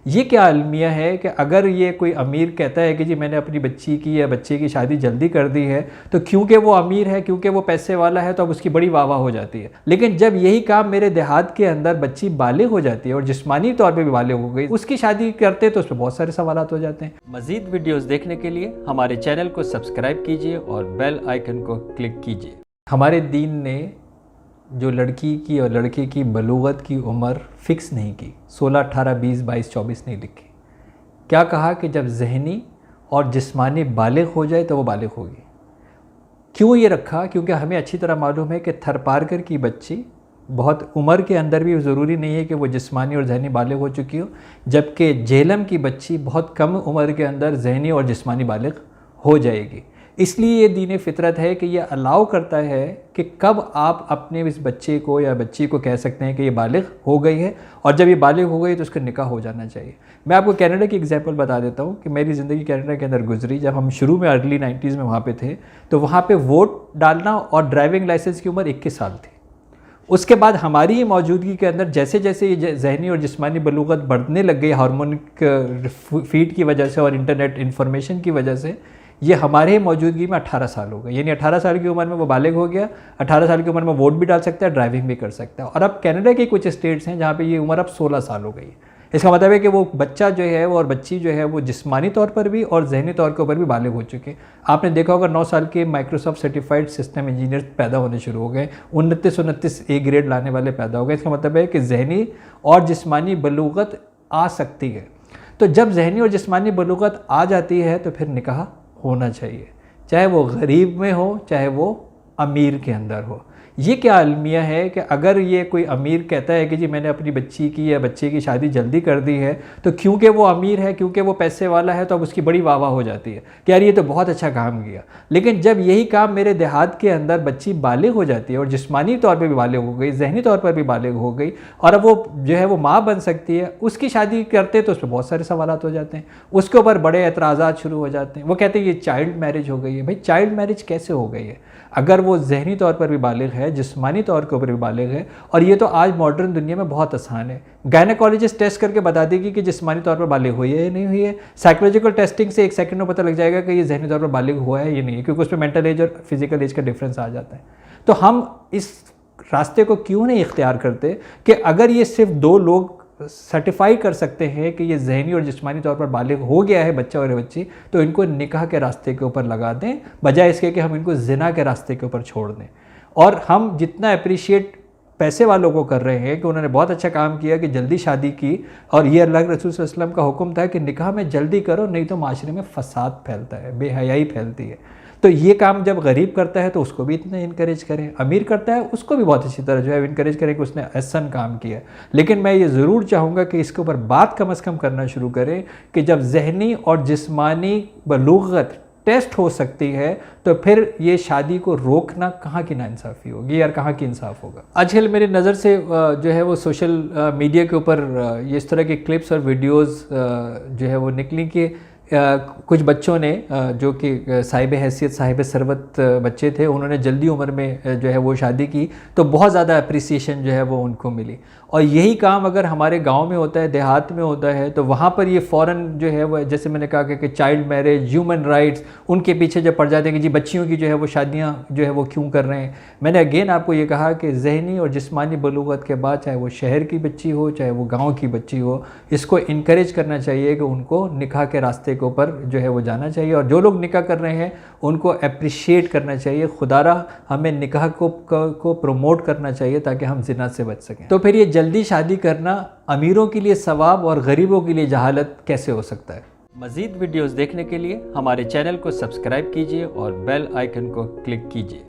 یہ کیا المیہ ہے کہ اگر یہ کوئی امیر کہتا ہے کہ جی میں نے اپنی بچی کی یا بچے کی شادی جلدی کر دی ہے تو کیونکہ وہ امیر ہے، کیونکہ وہ پیسے والا ہے تو اب اس کی بڑی واہ واہ ہو جاتی ہے، لیکن جب یہی کام میرے دیہات کے اندر بچی بالغ ہو جاتی ہے اور جسمانی طور پہ بھی بالغ ہو گئی، اس کی شادی کرتے تو اس پہ بہت سارے سوالات ہو جاتے ہیں۔ مزید ویڈیوز دیکھنے کے لیے ہمارے چینل کو سبسکرائب کیجئے اور بیل آئیکن کو کلک کیجئے۔ ہمارے دین نے جو لڑکی کی اور لڑکے کی بلوغت کی عمر فکس نہیں کی، 16، 18، 20، 22، 24 نہیں لکھی۔ کیا کہا کہ جب ذہنی اور جسمانی بالغ ہو جائے تو وہ بالغ ہوگی۔ کیوں یہ رکھا؟ کیونکہ ہمیں اچھی طرح معلوم ہے کہ تھرپارکر کی بچی بہت عمر کے اندر بھی ضروری نہیں ہے کہ وہ جسمانی اور ذہنی بالغ ہو چکی ہو، جبکہ جہلم کی بچی بہت کم عمر کے اندر ذہنی اور جسمانی بالغ ہو جائے گی۔ اس لیے یہ دین فطرت ہے کہ یہ الاؤ کرتا ہے کہ کب آپ اپنے اس بچے کو یا بچی کو کہہ سکتے ہیں کہ یہ بالغ ہو گئی ہے، اور جب یہ بالغ ہو گئی تو اس کا نکاح ہو جانا چاہیے۔ میں آپ کو کینیڈا کی ایگزامپل بتا دیتا ہوں کہ میری زندگی کینیڈا کے اندر گزری۔ جب ہم شروع میں ارلی 90s میں وہاں پہ تھے تو وہاں پہ ووٹ ڈالنا اور ڈرائیونگ لائسنس کی عمر 21 سال تھی۔ اس کے بعد ہماری موجودگی کے اندر جیسے جیسے یہ ذہنی اور جسمانی بلوغت بڑھنے لگ گئی ہارمونک فیڈ کی وجہ سے اور انٹرنیٹ انفارمیشن کی وجہ سے، یہ ہمارے موجودگی میں 18 سال ہو گئے، یعنی 18 سال کی عمر میں وہ بالغ ہو گیا، 18 سال کی عمر میں ووٹ بھی ڈال سکتا ہے، ڈرائیونگ بھی کر سکتا ہے۔ اور اب کینیڈا کے کچھ اسٹیٹس ہیں جہاں پہ یہ عمر اب 16 سال ہو گئی ہے۔ اس کا مطلب ہے کہ وہ بچہ جو ہے اور بچی جو ہے وہ جسمانی طور پر بھی اور ذہنی طور کے اوپر بھی بالغ ہو چکے۔ آپ نے دیکھا ہوگا 9 سال کے مائکروسافٹ سرٹیفائڈ سسٹم انجینئر پیدا ہونے شروع ہو گئے، 29 اے گریڈ لانے والے پیدا ہو گئے۔ اس کا مطلب ہے کہ ذہنی اور جسمانی بلوغت آ سکتی ہے۔ تو جب ذہنی اور جسمانی بلوغت آ جاتی ہے تو پھر نکاح ہونا چاہیے، چاہے وہ غریب میں ہو چاہے وہ امیر کے اندر ہو۔ یہ کیا المیہ ہے کہ اگر یہ کوئی امیر کہتا ہے کہ جی میں نے اپنی بچی کی یا بچے کی شادی جلدی کر دی ہے تو کیونکہ وہ امیر ہے، کیونکہ وہ پیسے والا ہے تو اب اس کی بڑی واہ واہ ہو جاتی ہے کہ یار یہ تو بہت اچھا کام کیا، لیکن جب یہی کام میرے دیہات کے اندر بچی بالغ ہو جاتی ہے اور جسمانی طور پہ بھی بالغ ہو گئی، ذہنی طور پر بھی بالغ ہو گئی، اور اب وہ جو ہے وہ ماں بن سکتی ہے، اس کی شادی کرتے تو اس پہ بہت سارے سوالات ہو جاتے ہیں، اس کے اوپر بڑے اعتراضات شروع ہو جاتے ہیں۔ وہ کہتے ہیں یہ چائلڈ میرج ہو گئی ہے۔ بھائی چائلڈ میرج کیسے ہو گئی ہے؟ اگر وہ ذہنی طور پر بھی بالغ ہے، جسمانی طور کے اوپر بھی بالغ ہے، اور یہ تو آج ماڈرن دنیا میں بہت آسان ہے۔ گائنیکالوجسٹ ٹیسٹ کر کے بتا دے گی کہ جسمانی طور پر بالغ ہوئی ہے یا نہیں ہوئی ہے۔ سائیکولوجیکل ٹیسٹنگ سے 1 سیکنڈ میں پتہ لگ جائے گا کہ یہ ذہنی طور پر بالغ ہوا ہے یا نہیں ہے، کیونکہ اس میں مینٹل ایج اور فزیکل ایج کا ڈفرینس آ جاتا ہے۔ تو ہم اس راستے کو کیوں نہیں اختیار کرتے کہ اگر یہ صرف 2 لوگ سرٹیفائی کر سکتے ہیں کہ یہ ذہنی اور جسمانی طور پر بالغ ہو گیا ہے بچہ اور بچی، تو ان کو نکاح کے راستے کے اوپر لگا دیں، بجائے اس کے کہ ہم ان کو زنا کے راستے کے اوپر چھوڑ دیں۔ اور ہم جتنا اپریشیٹ پیسے والوں کو کر رہے ہیں کہ انہوں نے بہت اچھا کام کیا کہ جلدی شادی کی، اور یہ اللہ کے رسول صلی اللہ علیہ وسلم کا حکم تھا کہ نکاح میں جلدی کرو نہیں تو معاشرے میں فساد پھیلتا ہے، بے حیائی پھیلتی ہے۔ تو یہ کام جب غریب کرتا ہے تو اس کو بھی اتنا انکریج کریں، امیر کرتا ہے اس کو بھی بہت اچھی طرح جو ہے انکریج کریں کہ اس نے احسن کام کیا۔ لیکن میں یہ ضرور چاہوں گا کہ اس کے اوپر بات کم از کم کرنا شروع کریں کہ جب ذہنی اور جسمانی بلوغت ٹیسٹ ہو سکتی ہے تو پھر یہ شادی کو روکنا کہاں کی ناانصافی ہوگی یار، کہاں کی انصاف ہوگا۔ آج کل میری نظر سے جو ہے وہ سوشل میڈیا کے اوپر یہ اس طرح کے کلپس اور ویڈیوز جو ہے وہ نکلی کہ کچھ بچوں نے جو کہ صاحب حیثیت صاحب ثروت بچے تھے، انہوں نے جلدی عمر میں جو ہے وہ شادی کی تو بہت زیادہ اپریسیشن جو ہے وہ ان کو ملی۔ اور یہی کام اگر ہمارے گاؤں میں ہوتا ہے، دیہات میں ہوتا ہے، تو وہاں پر یہ فوراً جو ہے وہ جیسے میں نے کہا کہ چائلڈ میرج، ہیومن رائٹس ان کے پیچھے جب پڑ جاتے ہیں کہ جی بچیوں کی جو ہے وہ شادیاں جو ہے وہ کیوں کر رہے ہیں۔ میں نے اگین آپ کو یہ کہا کہ ذہنی اور جسمانی بلوغت کے بعد چاہے وہ شہر کی بچی ہو چاہے وہ گاؤں کی بچی ہو، اس کو انکریج کرنا چاہیے کہ ان کو نکاح کے راستے کے اوپر جو ہے وہ جانا چاہیے، اور جو لوگ نکاح کر رہے ہیں ان کو اپریشیٹ کرنا چاہیے۔ خدا را ہمیں نکاح کو پروموٹ کرنا چاہیے تاکہ ہم زنا سے بچ سکیں۔ تو پھر یہ جلدی شادی کرنا امیروں کے لیے ثواب اور غریبوں کے لیے جہالت کیسے ہو سکتا ہے؟ مزید ویڈیوز دیکھنے کے لیے ہمارے چینل کو سبسکرائب کیجئے اور بیل آئیکن کو کلک کیجئے۔